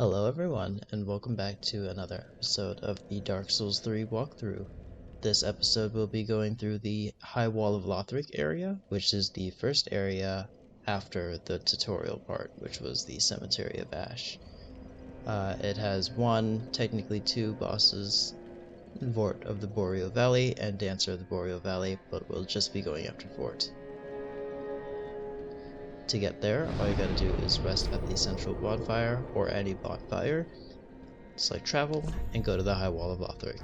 Hello everyone, and welcome back to another episode of the Dark Souls 3 walkthrough. This episode will be going through the High Wall of Lothric area, which is the first area after the tutorial part, which was the Cemetery of Ash. It has technically two bosses, Vordt of the Boreal Valley and Dancer of the Boreal Valley, but we'll just be going after Vordt. To get there, all you gotta do is rest at the central bonfire, or any bonfire, select travel, and go to the High Wall of Lothric.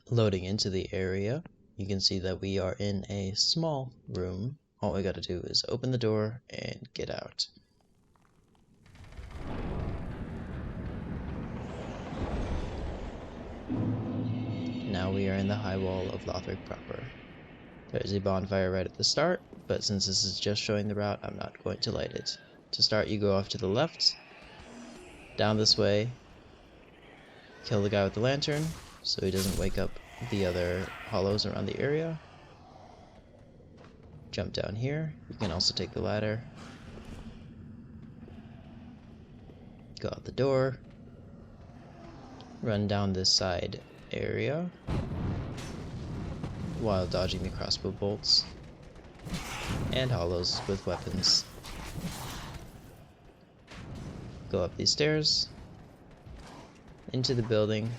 Loading into the area, you can see that we are in a small room. All we gotta do is open the door and get out. Now we are in the High Wall of Lothric proper. There is a bonfire right at the start, but since this is just showing the route, I'm not going to light it. To start, you go off to the left, down this way, kill the guy with the lantern, so he doesn't wake up the other hollows around the area. Jump down here. You can also take the ladder. Go out the door. Run down this side area while dodging the crossbow bolts and hollows with weapons. Go up these stairs, into the building,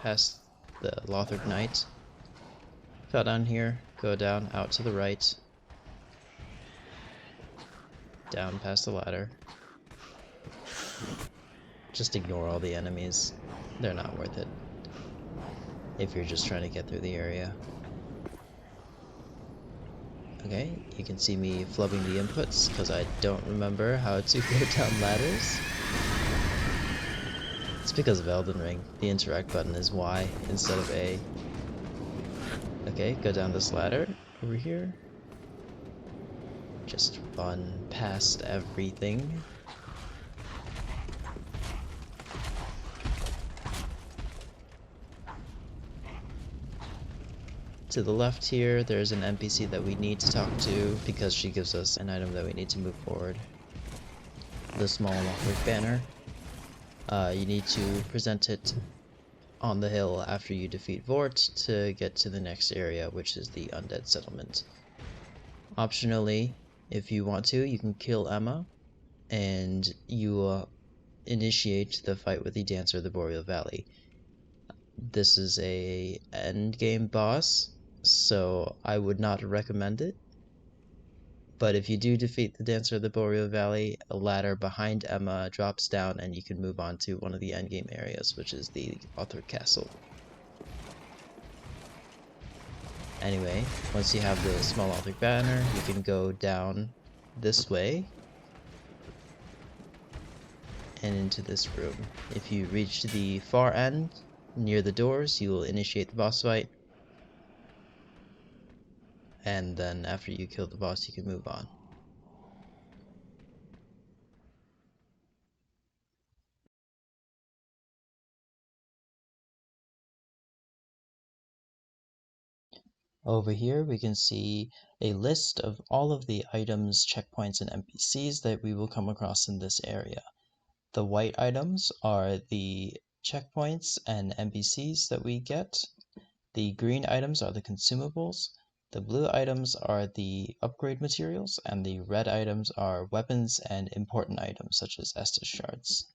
past the Lothric Knight. Fell down here, go down, out to the right, down past the ladder. Just ignore all the enemies, they're not worth it if you're just trying to get through the area. Okay, you can see me flubbing the inputs because I don't remember how to go down ladders. It's because of Elden Ring. The interact button is Y instead of A. Okay, go down this ladder over here. Just run past everything. To the left here, there's an NPC that we need to talk to because she gives us an item that we need to move forward. The small Lothric banner. You need to present it on the hill after you defeat Vordt to get to the next area, which is the Undead Settlement. Optionally, if you want to, you can kill Emma, and you initiate the fight with the Dancer of the Boreal Valley. This is a endgame boss, so I would not recommend it. But if you do defeat the Dancer of the Boreal Valley, a ladder behind Emma drops down and you can move on to one of the endgame areas, which is the Lothric Castle. Anyway, once you have the small Aldrich banner, you can go down this way and into this room. If you reach the far end, near the doors, you will initiate the boss fight. And then after you kill the boss, you can move on. Over here we can see a list of all of the items, checkpoints, and NPCs that we will come across in this area. The white items are the checkpoints and NPCs that we get. The green items are the consumables. The blue items are the upgrade materials, and the red items are weapons and important items such as Estus shards.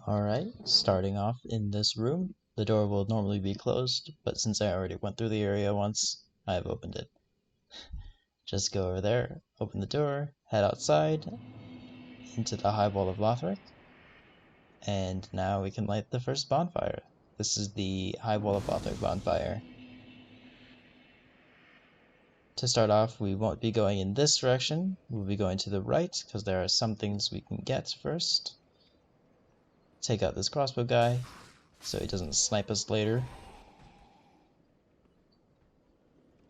Alright, starting off in this room. The door will normally be closed, but since I already went through the area once, I have opened it. Just go over there, open the door, head outside, into the High Wall of Lothric, and now we can light the first bonfire. This is the High Wall of Lothric bonfire. To start off, we won't be going in this direction, we'll be going to the right, because there are some things we can get first. Take out this crossbow guy, so he doesn't snipe us later.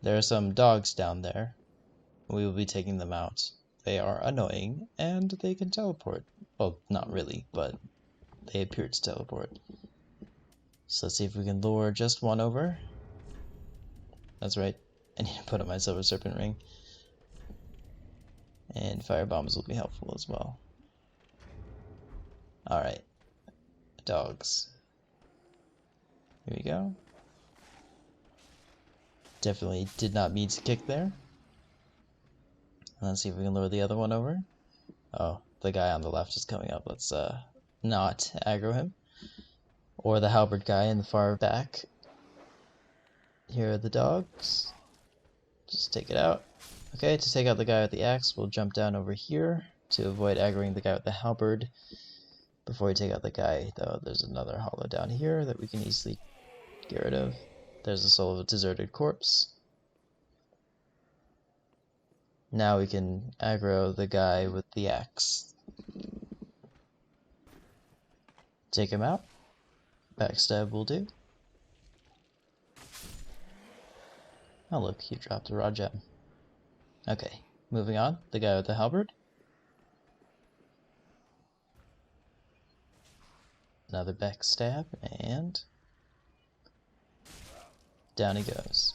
There are some dogs down there. We will be taking them out. They are annoying, and they can teleport. Well, not really, but they appear to teleport. So let's see if we can lure just one over. That's right, I need to put on my Silver Serpent ring. And fire bombs will be helpful as well. Alright, dogs. Here we go. Definitely did not mean to kick there. Let's see if we can lure the other one over. Oh, the guy on the left is coming up. Let's not aggro him. Or the halberd guy in the far back. Here are the dogs. Just take it out. Okay, to take out the guy with the axe, we'll jump down over here to avoid aggroing the guy with the halberd. Before we take out the guy, though, there's another hollow down here that we can easily get rid of. There's the soul of a deserted corpse. Now we can aggro the guy with the axe. Take him out. Backstab will do. Oh look, he dropped a raw gem. Okay, moving on. The guy with the halberd. Another backstab, and down he goes.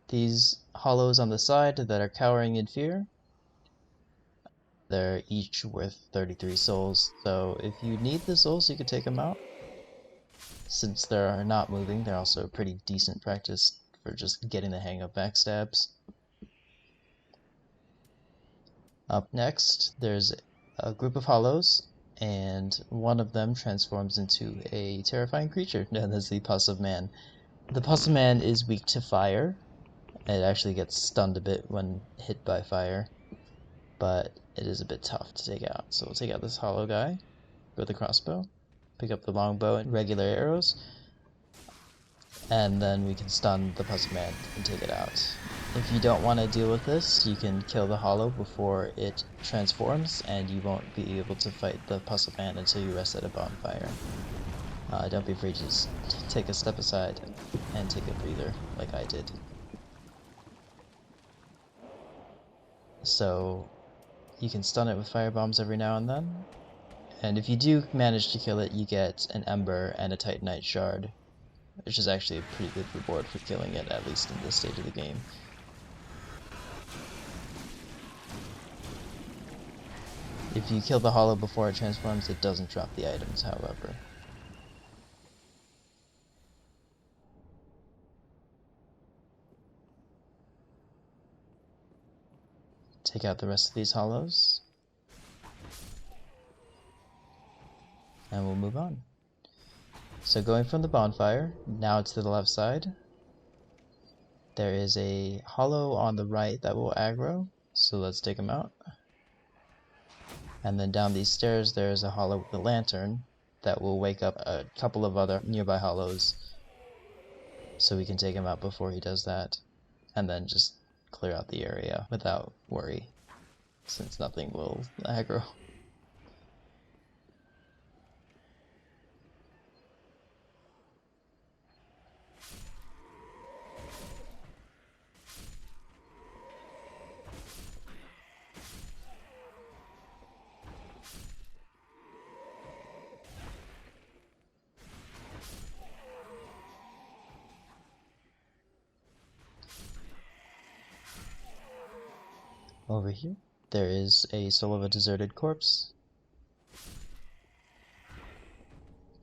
These hollows on the side that are cowering in fear, they're each worth 33 souls, so if you need the souls, you can take them out. Since they're not moving, they're also pretty decent practice for just getting the hang of backstabs. Up next, there's a group of hollows, and one of them transforms into a terrifying creature known as the Pus of Man. The Pus of Man is weak to fire. It actually gets stunned a bit when hit by fire, but it is a bit tough to take out. So we'll take out this hollow guy with the crossbow, pick up the longbow and regular arrows, and then we can stun the Pus of Man and take it out. If you don't want to deal with this, you can kill the hollow before it transforms, and you won't be able to fight the Pus of Man until you rest at a bonfire. Don't be afraid to just take a step aside and take a breather, like I did. So you can stun it with fire bombs every now and then, and if you do manage to kill it, you get an ember and a titanite shard, which is actually a pretty good reward for killing it, at least in this stage of the game. If you kill the hollow before it transforms, it doesn't drop the items, however. Take out the rest of these hollows, and we'll move on. So going from the bonfire, now to the left side, there is a hollow on the right that will aggro, so let's take him out. And then down these stairs there is a hollow with a lantern that will wake up a couple of other nearby hollows, so we can take him out before he does that, and then just clear out the area without worry, since nothing will aggro. Over here, there is a soul of a deserted corpse.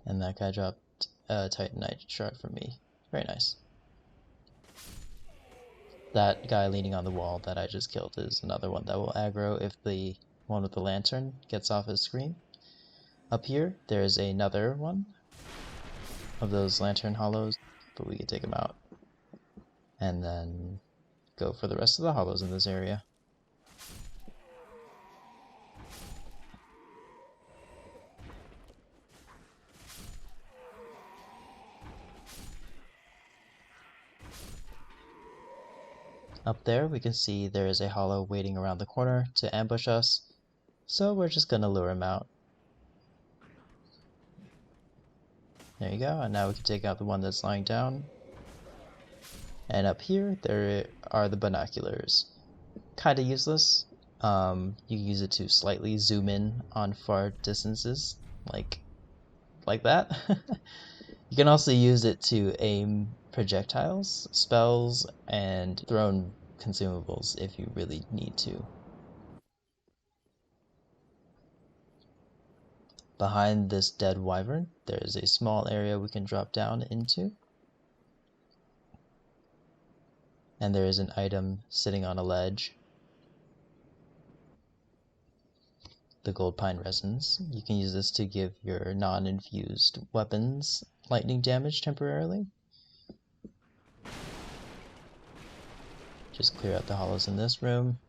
And that guy dropped a titanite shard from me. Very nice. That guy leaning on the wall that I just killed is another one that will aggro if the one with the lantern gets off his screen. Up here, there is another one of those lantern hollows, but we can take them out. And then go for the rest of the hollows in this area. Up there, we can see there is a hollow waiting around the corner to ambush us, so we're just gonna lure him out. There you go, and now we can take out the one that's lying down. And up here, there are the binoculars. Kinda useless, You can use it to slightly zoom in on far distances, like that. You can also use it to aim projectiles, spells, and thrown consumables if you really need to. Behind this dead wyvern, there is a small area we can drop down into. And there is an item sitting on a ledge. The gold pine resins. You can use this to give your non-infused weapons lightning damage temporarily. Just clear out the hollows in this room.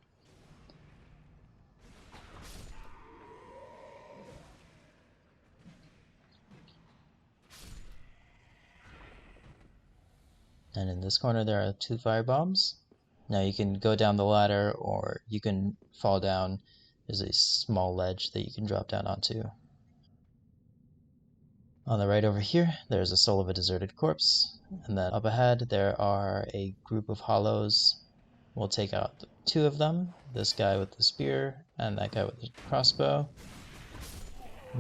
And in this corner there are 2 fire bombs. Now you can go down the ladder or you can fall down. There's a small ledge that you can drop down onto. On the right over here, there's a soul of a deserted corpse. And then up ahead, there are a group of hollows. We'll take out 2 of them, this guy with the spear and that guy with the crossbow.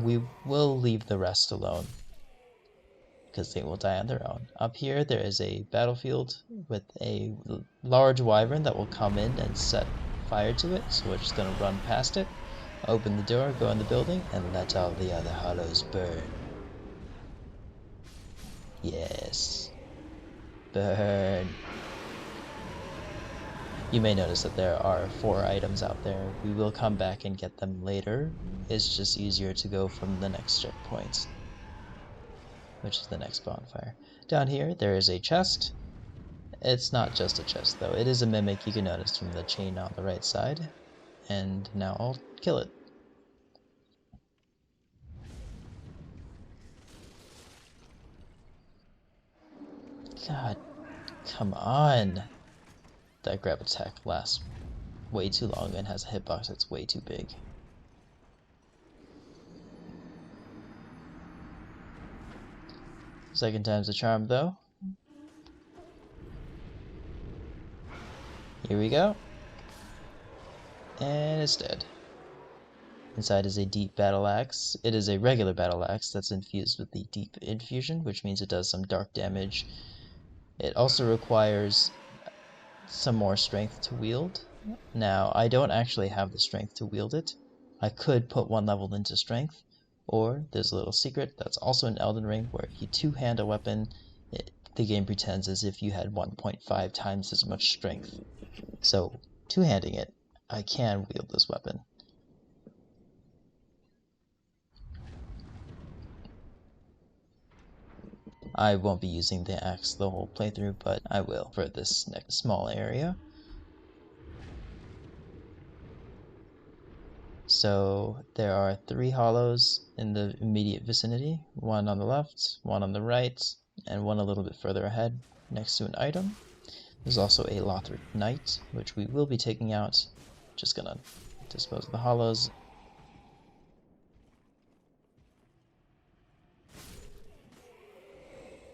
We will leave the rest alone, because they will die on their own. Up here, there is a battlefield with a large wyvern that will come in and set fire to it, so we're just going to run past it, open the door, go in the building, and let all the other hollows burn. Yes. Burn. You may notice that there are 4 items out there. We will come back and get them later. It's just easier to go from the next checkpoint, which is the next bonfire. Down here, there is a chest. It's not just a chest, though. It is a mimic, you can notice from the chain on the right side. And now I'll kill it. God, come on. That grab attack lasts way too long and has a hitbox that's way too big. Second time's the charm, though. Here we go. And it's dead. Inside is a deep battle axe. It is a regular battle axe that's infused with the deep infusion, which means it does some dark damage. It also requires some more strength to wield. Now, I don't actually have the strength to wield it. I could put 1 level into strength, or there's a little secret that's also in Elden Ring where if you 2-hand a weapon, the game pretends as if you had 1.5 times as much strength. So, 2-handing it, I can wield this weapon. I won't be using the axe the whole playthrough, but I will for this next small area. So there are 3 hollows in the immediate vicinity, 1 on the left, 1 on the right, and 1 a little bit further ahead next to an item. There's also a Lothric Knight, which we will be taking out. Just gonna dispose of the hollows.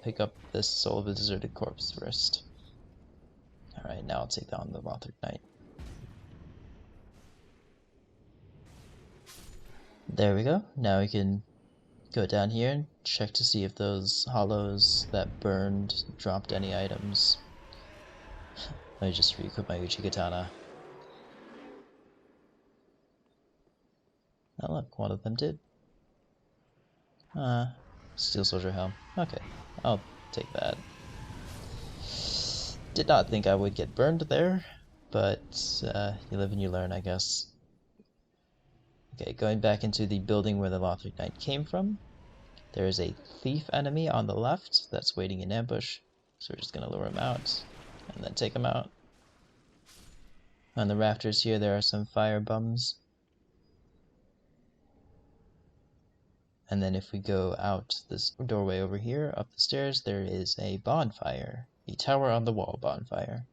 Pick up this soul of a deserted corpse first. Alright, now I'll take down the Lothric Knight. There we go. Now we can go down here and check to see if those hollows that burned dropped any items. Let me just re-equip my Uchi Katana. Oh look, one of them did. Steel Soldier Helm. Okay, I'll take that. Did not think I would get burned there, but you live and you learn, I guess. Okay, going back into the building where the Lothric Knight came from, there is a thief enemy on the left that's waiting in ambush, so we're just going to lure him out and then take him out. On the rafters here there are some fire bums. And then if we go out this doorway over here, up the stairs, there is a bonfire. The tower on the wall bonfire.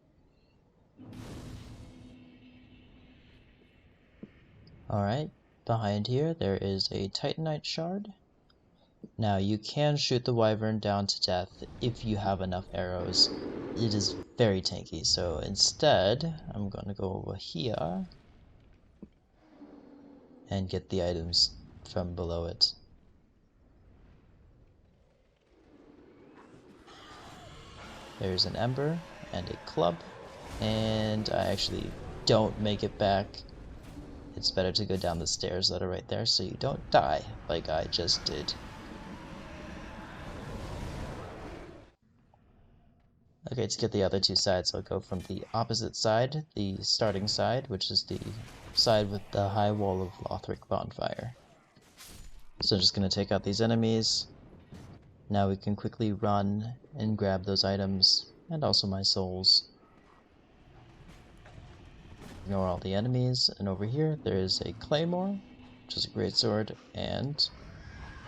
Alright, behind here there is a Titanite shard. Now you can shoot the wyvern down to death if you have enough arrows. It is very tanky, so instead I'm going to go over here and get the items from below it. There's an ember and a club, and I actually don't make it back. It's better to go down the stairs that are right there so you don't die like I just did. Okay, to get the other two sides, I'll go from the opposite side, the starting side, which is the side with the High Wall of Lothric bonfire. So I'm just going to take out these enemies. Now we can quickly run and grab those items, and also my souls. Ignore all the enemies, and over here there is a claymore, which is a great sword, and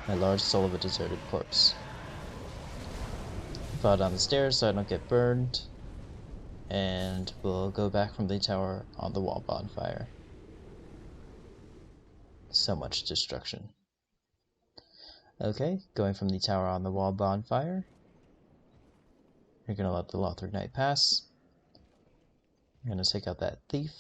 my large soul of a deserted corpse. Fall down the stairs so I don't get burned, and we'll go back from the tower on the wall bonfire. So much destruction. Okay, going from the tower on the wall bonfire. You're gonna let the Lothric Knight pass. You're gonna take out that thief.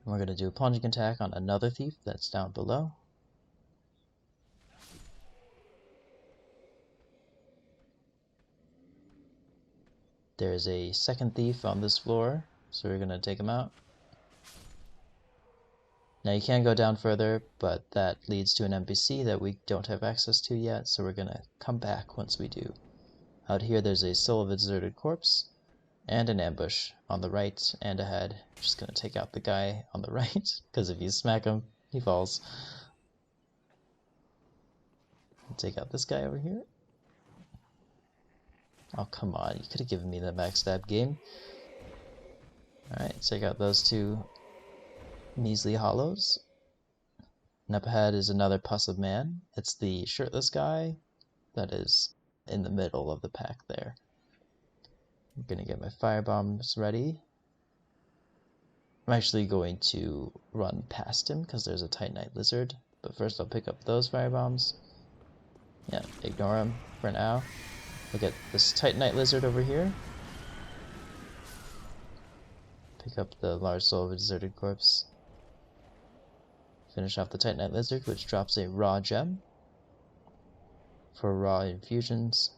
We're gonna do a plunging attack on another thief that's down below. There's a second thief on this floor, so we're gonna take him out. Now you can go down further, but that leads to an NPC that we don't have access to yet, so we're gonna come back once we do. Out here there's a soul of a deserted corpse, and an ambush on the right and ahead. I'm just gonna take out the guy on the right, because if you smack him, he falls. Take out this guy over here. Oh, come on, you could have given me the max stab game. Alright, take out those two measly hollows. And up ahead is another pus of man. It's the shirtless guy that is in the middle of the pack there. I'm gonna get my firebombs ready. I'm actually going to run past him because there's a Titanite lizard, but first I'll pick up those firebombs. Yeah, ignore him for now. Look at this Titanite lizard over here. Pick up the large soul of a deserted corpse. Finish off the Titanite lizard, which drops a raw gem for raw infusions.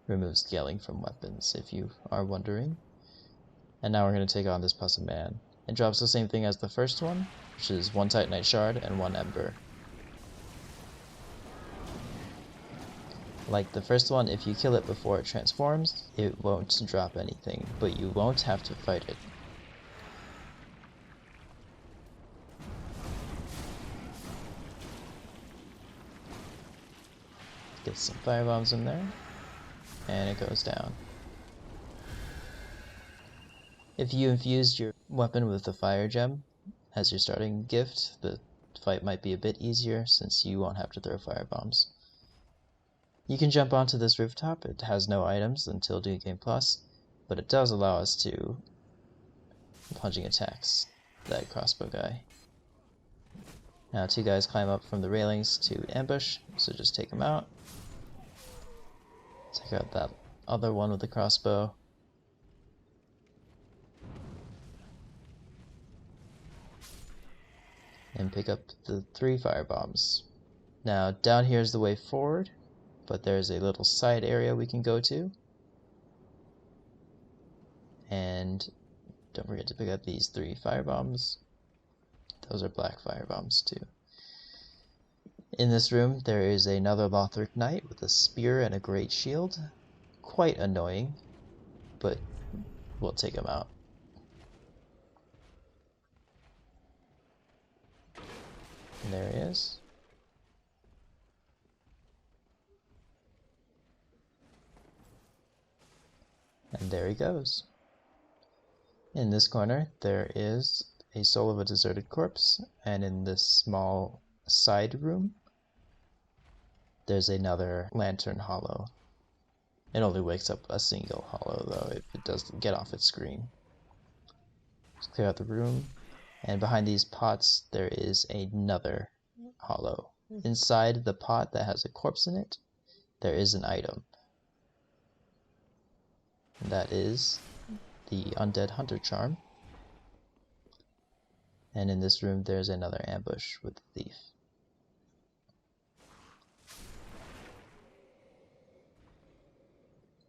Removes scaling from weapons, if you are wondering. And now we're going to take on this pus of man. It drops the same thing as the first one, which is one Titanite shard and one ember. Like the first one, if you kill it before it transforms, it won't drop anything, but you won't have to fight it. Get some firebombs in there, and it goes down. If you infused your weapon with the fire gem as your starting gift, the fight might be a bit easier since you won't have to throw firebombs. You can jump onto this rooftop. It has no items until New Game Plus, but it does allow us to plunging attacks that crossbow guy. Now two guys climb up from the railings to ambush, so just take them out. Take out that other one with the crossbow. And pick up the 3 firebombs. Now down here is the way forward, but there's a little side area we can go to. And don't forget to pick up these 3 firebombs. Those are black firebombs too. In this room there is another Lothric Knight with a spear and a great shield. Quite annoying, but we'll take him out. And there he is. And there he goes. In this corner there is a soul of a deserted corpse, and in this small side room there's another lantern hollow. It only wakes up a single hollow though, if it doesn't get off its screen. Just clear out the room, and behind these pots there is another hollow. Inside the pot that has a corpse in it, there is an item. That is the Undead Hunter Charm. And in this room there's another ambush with the thief.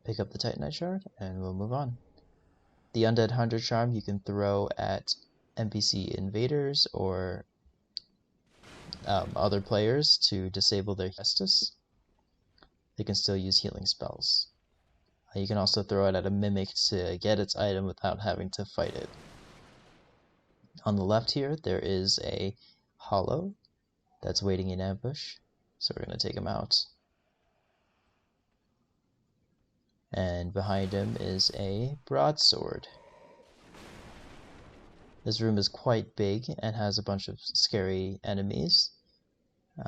Pick up the Titanite Shard and we'll move on. The Undead Hunter Charm you can throw at NPC invaders or other players to disable their Estus. They can still use healing spells. You can also throw it at a mimic to get its item without having to fight it. On the left here, there is a hollow that's waiting in ambush, so we're going to take him out. And behind him is a broadsword. This room is quite big and has a bunch of scary enemies.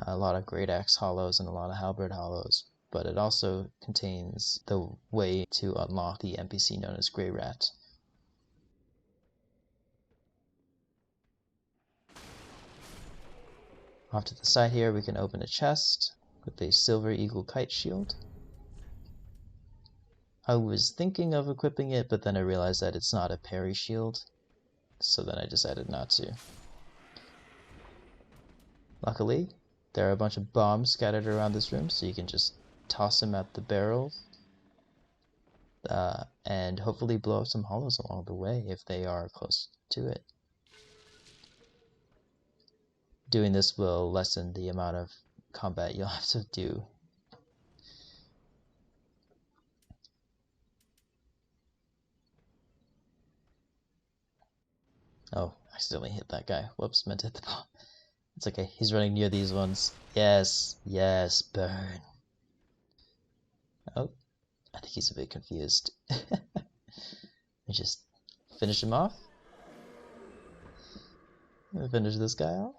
A lot of great axe hollows and a lot of halberd hollows, but it also contains the way to unlock the NPC known as Grey Rat. Off to the side here we can open a chest with a silver eagle kite shield. I was thinking of equipping it, but then I realized that it's not a parry shield, so then I decided not to. Luckily, there are a bunch of bombs scattered around this room, so you can just toss them at the barrels and hopefully blow up some hollows along the way if they are close to it. Doing this will lessen the amount of combat you'll have to do. Oh, I accidentally hit that guy. Whoops, meant to hit the bomb. It's okay, he's running near these ones. Yes, yes, burn. Oh, I think he's a bit confused. I just finish him off. Finish this guy off.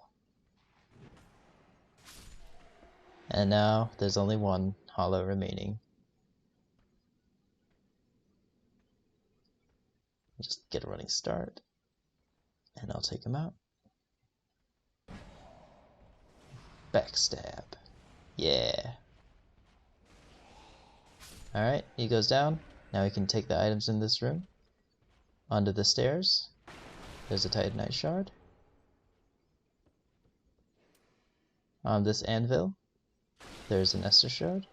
And now there's only one hollow remaining. Just get a running start. And I'll take him out. Backstab. Yeah. Alright, he goes down. Now we can take the items in this room. Onto the stairs. There's a Titanite Shard. On this anvil, there's an Estus Shard.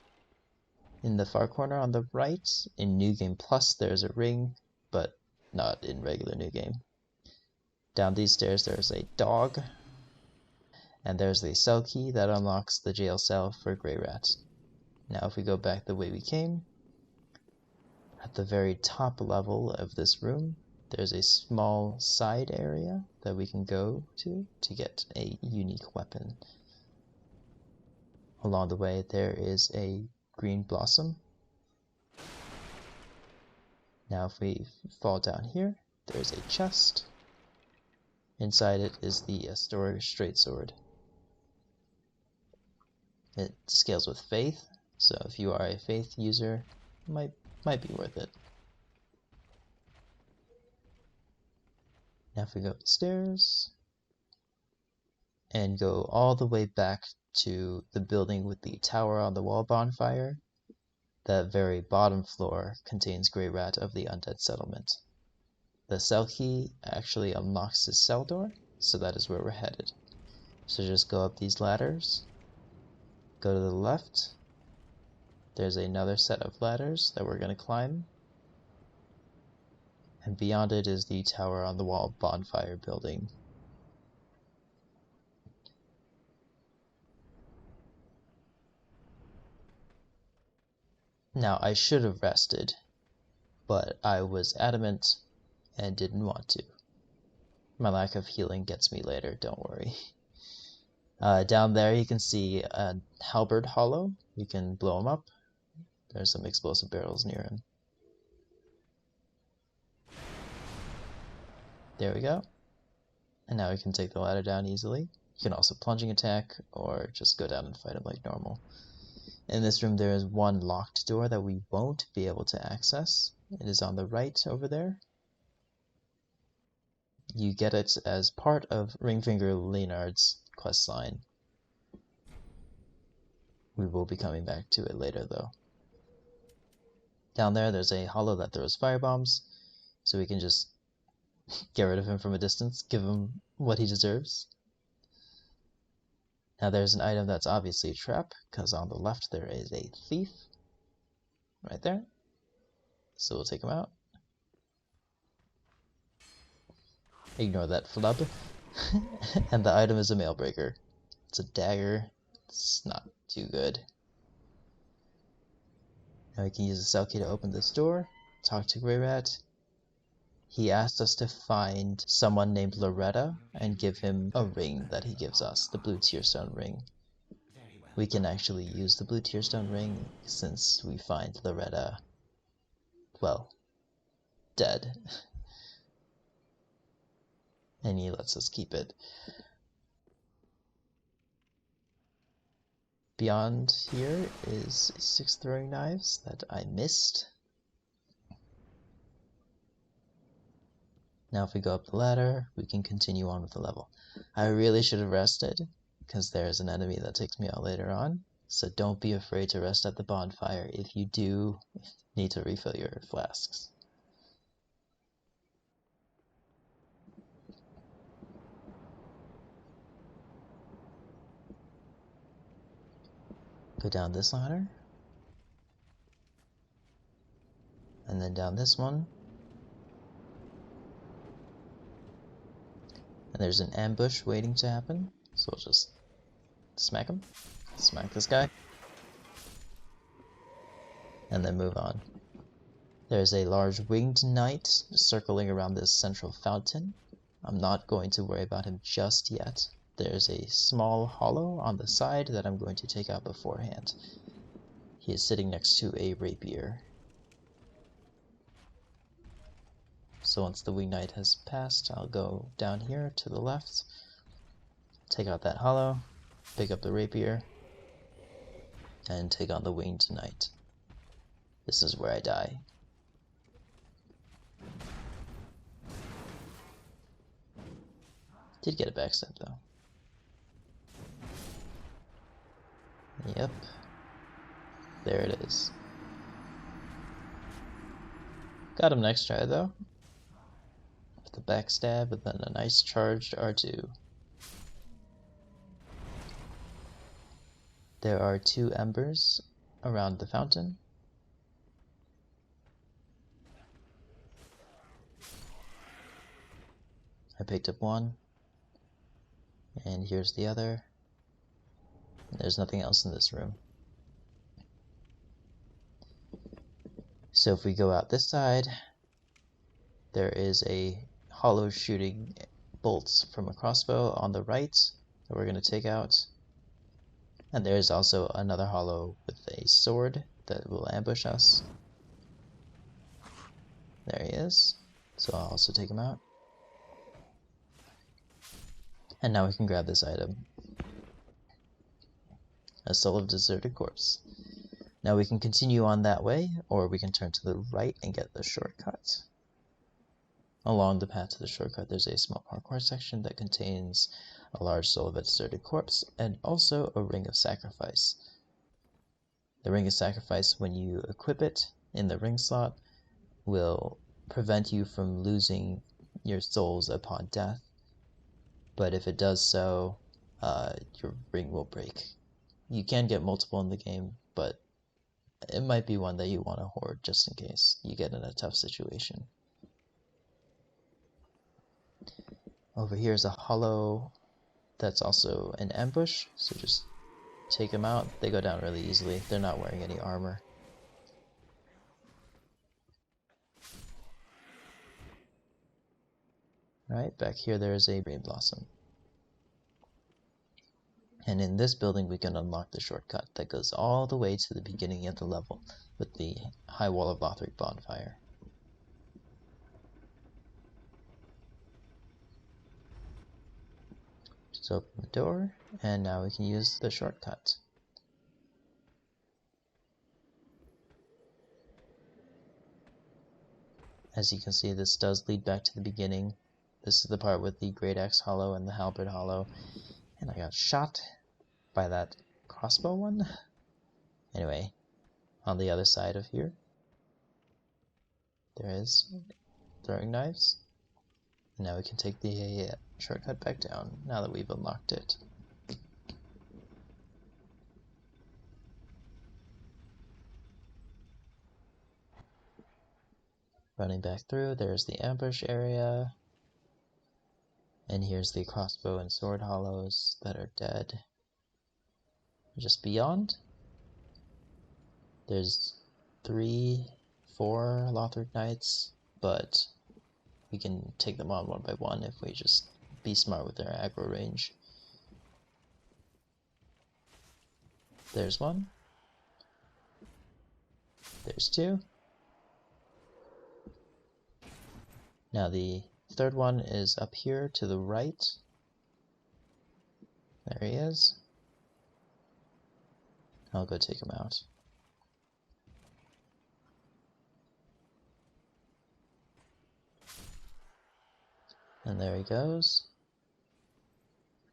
In the far corner on the right, in New Game Plus, there's a ring, but not in regular New Game. Down these stairs, there's a dog. And there's the cell key that unlocks the jail cell for Grey Rat. Now if we go back the way we came, at the very top level of this room, there's a small side area that we can go to get a unique weapon. Along the way there is a green blossom. Now if we fall down here, there's a chest. Inside it is the Storage Straight Sword. It scales with faith, so if you are a faith user, it might be worth it. Now if we go up the stairs and go all the way back to the building with the tower on the wall bonfire, that very bottom floor contains Grey Rat of the Undead Settlement. The cell key actually unlocks his cell door, so that is where we're headed. So just go up these ladders, go to the left, there's another set of ladders that we're going to climb, and beyond it is the tower on the wall bonfire building. Now I should have rested, but I was adamant and didn't want to. My lack of healing gets me later, don't worry. Down there you can see a halberd hollow. You can blow him up. There's some explosive barrels near him. There we go. And now we can take the ladder down easily. You can also plunging attack or just go down and fight him like normal. In this room there is one locked door that we won't be able to access. It is on the right over there. You get it as part of Ringfinger Leonard's questline. We will be coming back to it later though. Down there's a hollow that throws firebombs, so we can just get rid of him from a distance, give him what he deserves. Now there's an item that's obviously a trap, because on the left there is a thief, right there. So we'll take him out. Ignore that flub. And the item is a mail breaker. It's a dagger. It's not too good. Now we can use the Selkie to open this door, talk to Grey Rat. He asked us to find someone named Loretta and give him a ring that he gives us, the blue tearstone ring. We can actually use the blue tearstone ring since we find Loretta, well, dead. And he lets us keep it. Beyond here is 6 throwing knives that I missed. Now if we go up the ladder, we can continue on with the level. I really should have rested, because there's an enemy that takes me out later on, so don't be afraid to rest at the bonfire if you do need to refill your flasks. Go down this ladder, and then down this one, and there's an ambush waiting to happen, so we'll just smack him, smack this guy, and then move on. There's a large winged knight circling around this central fountain. I'm not going to worry about him just yet. There's a small hollow on the side that I'm going to take out beforehand. He is sitting next to a rapier. So once the winged knight has passed, I'll go down here to the left, take out that hollow, pick up the rapier, and take on the winged knight. This is where I die. Did get a backstab though. Yep. There it is. Got him next try though. With the backstab and then a nice charged R2. There are 2 embers around the fountain. I picked up one. And here's the other. There's nothing else in this room. So if we go out this side, there is a hollow shooting bolts from a crossbow on the right that we're going to take out. And there's also another hollow with a sword that will ambush us. There he is. So I'll also take him out. And now we can grab this item. A soul of deserted corpse. Now we can continue on that way, or we can turn to the right and get the shortcut. Along the path to the shortcut there's a small parkour section that contains a large soul of a deserted corpse, and also a ring of sacrifice. The ring of sacrifice, when you equip it in the ring slot, will prevent you from losing your souls upon death, but if it does so, your ring will break. You can get multiple in the game, but it might be one that you want to hoard just in case you get in a tough situation. Over here is a hollow that's also an ambush, so just take them out. They go down really easily. They're not wearing any armor. Alright, back here there is a green blossom. And in this building we can unlock the shortcut that goes all the way to the beginning of the level with the High Wall of Lothric bonfire. Just open the door, and now we can use the shortcut. As you can see, this does lead back to the beginning. This is the part with the Great Axe Hollow and the Halberd Hollow. And I got shot by that crossbow one. Anyway, on the other side of here, There is throwing knives. And now we can take the shortcut back down, now that we've unlocked it. Running back through, there's the ambush area. And here's the crossbow and sword hollows that are dead. Just beyond, there's 3, 4 Lothric Knights, but we can take them on one by one if we just be smart with their aggro range. There's one. There's 2. Now the third one is up here to the right. There he is. I'll go take him out. And there he goes.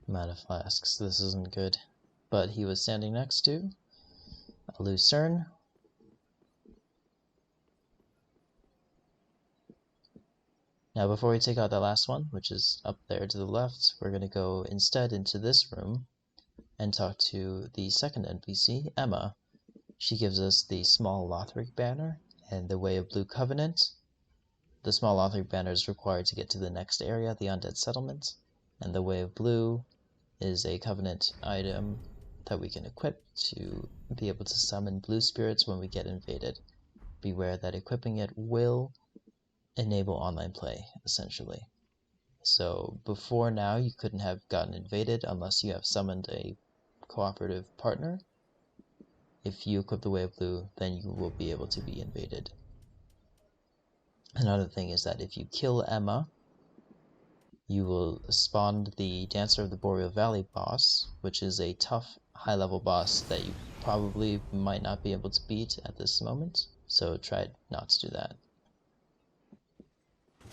I'm out of flasks, this isn't good. But he was standing next to a Lucerne. Now before we take out the last one, which is up there to the left, we're going to go instead into this room and talk to the second NPC, Emma. She gives us the small Lothric banner and the Way of Blue Covenant. The small Lothric banner is required to get to the next area, the Undead Settlement, and the Way of Blue is a Covenant item that we can equip to be able to summon blue spirits when we get invaded. Beware that equipping it will enable online play, essentially. So before now, you couldn't have gotten invaded unless you have summoned a cooperative partner. If you equip the Way of Blue, then you will be able to be invaded. Another thing is that if you kill Emma, you will spawn the Dancer of the Boreal Valley boss, which is a tough, high-level boss that you probably might not be able to beat at this moment, so try not to do that.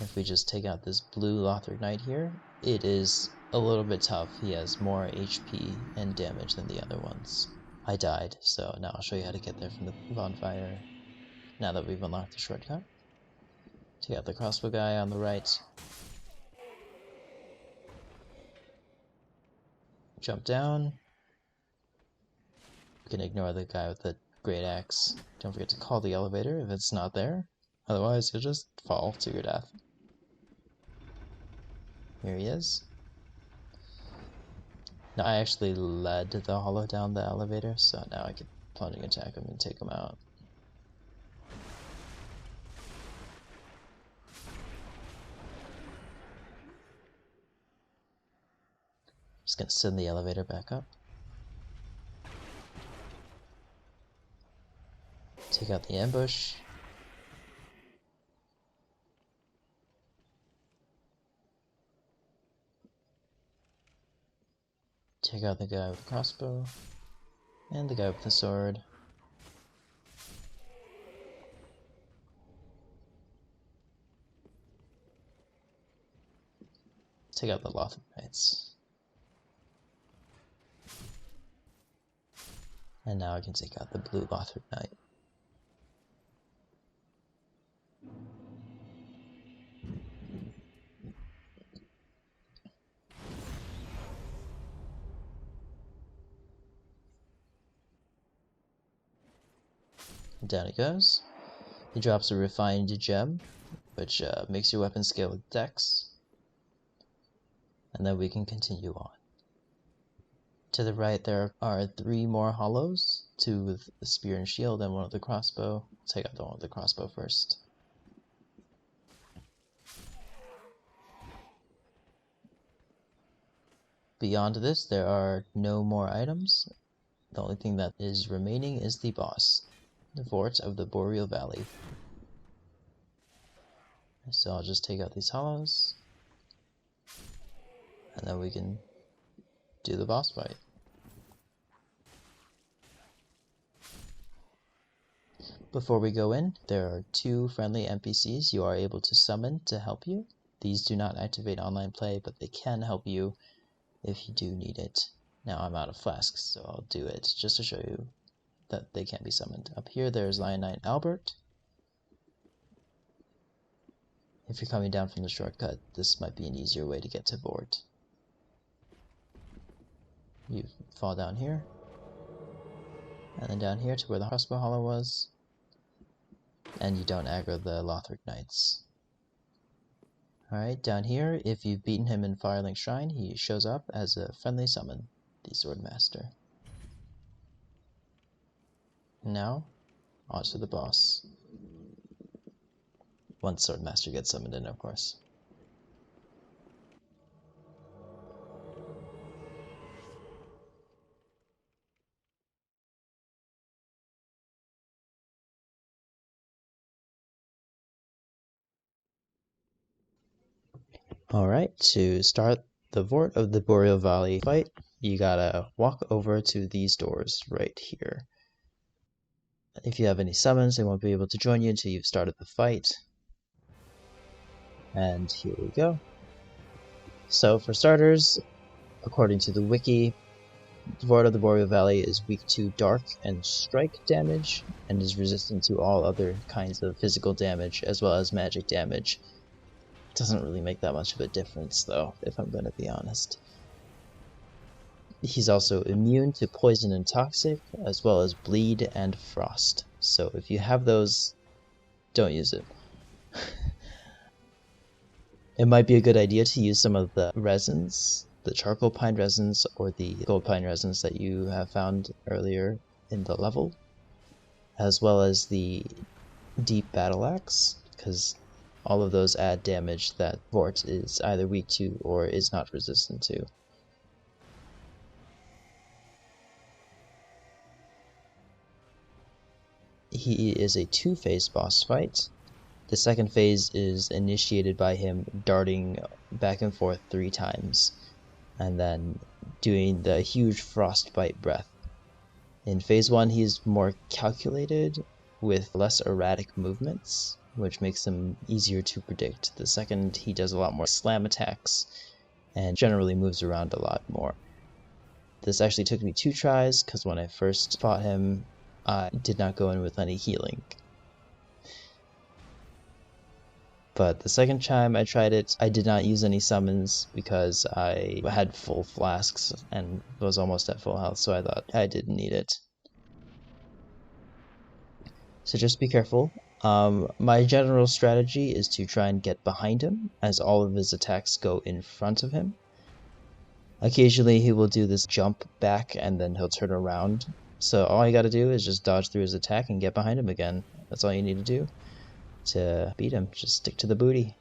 If we just take out this blue Lothric Knight here, it is a little bit tough. He has more HP and damage than the other ones. I died, so now I'll show you how to get there from the bonfire now that we've unlocked the shortcut. Take out the crossbow guy on the right. Jump down. We can ignore the guy with the great axe. Don't forget to call the elevator if it's not there. Otherwise, you'll just fall to your death. Here he is. Now, I actually led the hollow down the elevator, so now I can plunging attack him and take him out. Just gonna send the elevator back up. Take out the ambush. Take out the guy with the crossbow. And the guy with the sword. Take out the Lothric Knights. And now I can take out the blue Lothric Knight. Down it goes. He drops a refined gem, which makes your weapon scale with dex. And then we can continue on. To the right there are 3 more hollows, 2 with the spear and shield and 1 with the crossbow. Take out the one with the crossbow first. Beyond this, there are no more items. The only thing that is remaining is the boss, the Vordt of the Boreal Valley. So I'll just take out these hollows, and then we can do the boss fight. Before we go in, there are 2 friendly NPCs you are able to summon to help you. These do not activate online play, but they can help you if you do need it. Now I'm out of flasks, so I'll do it just to show you that they can be summoned. Up here there's Lion Knight Aldrich. If you're coming down from the shortcut, this might be an easier way to get to Vordt. You fall down here, and then down here to where the crossbow hollow was, and you don't aggro the Lothric Knights. Alright, down here, if you've beaten him in Firelink Shrine, he shows up as a friendly summon, the Swordmaster. Now, on to the boss. Once Swordmaster gets summoned in, of course. Alright, to start the Vordt of the Boreal Valley fight, you gotta walk over to these doors right here. If you have any summons, they won't be able to join you until you've started the fight. And here we go. So for starters, according to the wiki, Vordt of the Boreal Valley is weak to dark and strike damage, and is resistant to all other kinds of physical damage, as well as magic damage. Doesn't really make that much of a difference, though, if I'm going to be honest. He's also immune to poison and toxic, as well as bleed and frost. So if you have those, don't use it. It might be a good idea to use some of the resins, the charcoal pine resins or the gold pine resins that you have found earlier in the level, as well as the deep battle axe, because all of those add damage that Vordt is either weak to or is not resistant to. He is a two-phase boss fight. The second phase is initiated by him darting back and forth 3 times, and then doing the huge frostbite breath. In phase 1, he's more calculated, with less erratic movements, which makes him easier to predict. The second, he does a lot more slam attacks, and generally moves around a lot more. This actually took me 2 tries, because when I first fought him, I did not go in with any healing. But the second time I tried it, I did not use any summons because I had full flasks and was almost at full health, so I thought I didn't need it. So just be careful. My general strategy is to try and get behind him, as all of his attacks go in front of him. Occasionally he will do this jump back and then he'll turn around. So all you gotta do is just dodge through his attack and get behind him again. That's all you need to do to beat him. Just stick to the booty.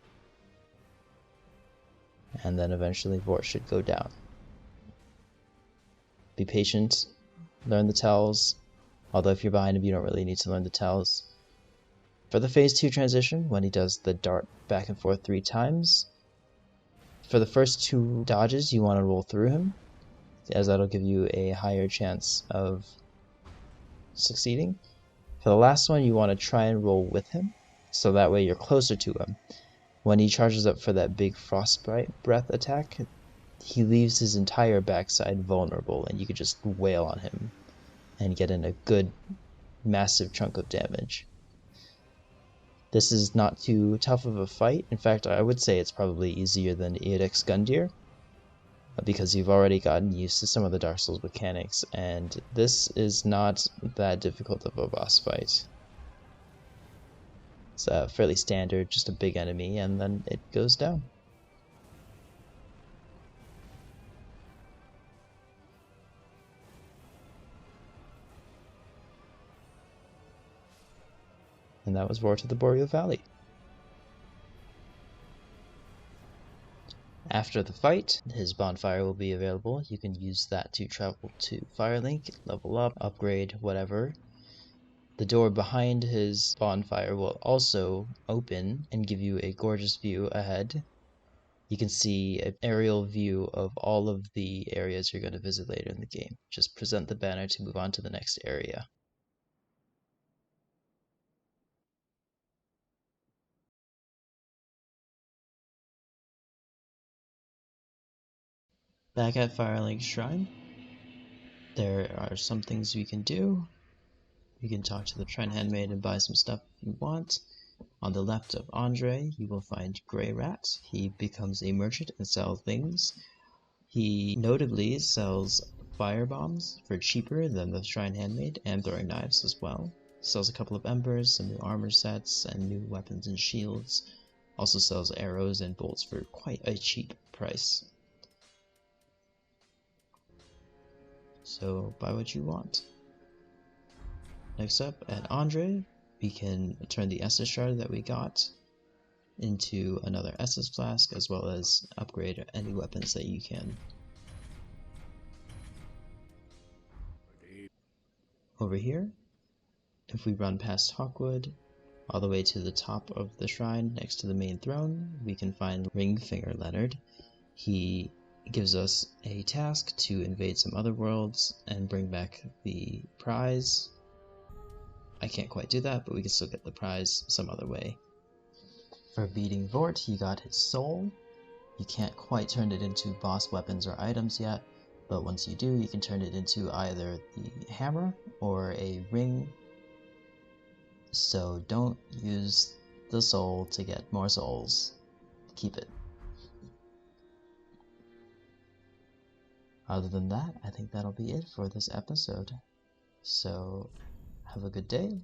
And then eventually Vordt should go down. Be patient, learn the tells, although if you're behind him you don't really need to learn the tells. For the phase 2 transition, when he does the dart back and forth 3 times, for the first 2 dodges you want to roll through him, as that'll give you a higher chance of succeeding. For the last one you want to try and roll with him, so that way you're closer to him. When he charges up for that big frostbite breath attack, he leaves his entire backside vulnerable, and you can just wail on him and get in a good massive chunk of damage. This is not too tough of a fight. In fact, I would say it's probably easier than Irithyll Dungeon, because you've already gotten used to some of the Dark Souls mechanics, and this is not that difficult of a boss fight. It's fairly standard, just a big enemy, and then it goes down. And that was Vordt of the Boreal Valley. After the fight, his bonfire will be available. You can use that to travel to Firelink, level up, upgrade, whatever. The door behind his bonfire will also open and give you a gorgeous view ahead. You can see an aerial view of all of the areas you're going to visit later in the game. Just present the banner to move on to the next area. Back at Firelink Shrine, there are some things you can do. You can talk to the Trent Handmaid and buy some stuff if you want. On the left of Andre, you will find Grey Rat. He becomes a merchant and sells things. He notably sells fire bombs for cheaper than the Shrine Handmade, and throwing knives as well. Sells a couple of embers, some new armor sets, and new weapons and shields. Also sells arrows and bolts for quite a cheap price. So buy what you want. Next up, at Andre, we can turn the Estus shard that we got into another Estus flask, as well as upgrade any weapons that you can. Over here, if we run past Hawkwood, all the way to the top of the shrine next to the main throne, we can find Ringfinger Leonard. He gives us a task to invade some other worlds and bring back the prize. I can't quite do that, but we can still get the prize some other way. For beating Vordt, he got his soul. You can't quite turn it into boss weapons or items yet, but once you do, you can turn it into either the hammer or a ring. So don't use the soul to get more souls. Keep it. Other than that, I think that'll be it for this episode. So have a good day,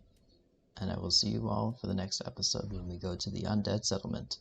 and I will see you all for the next episode when we go to the Undead Settlement.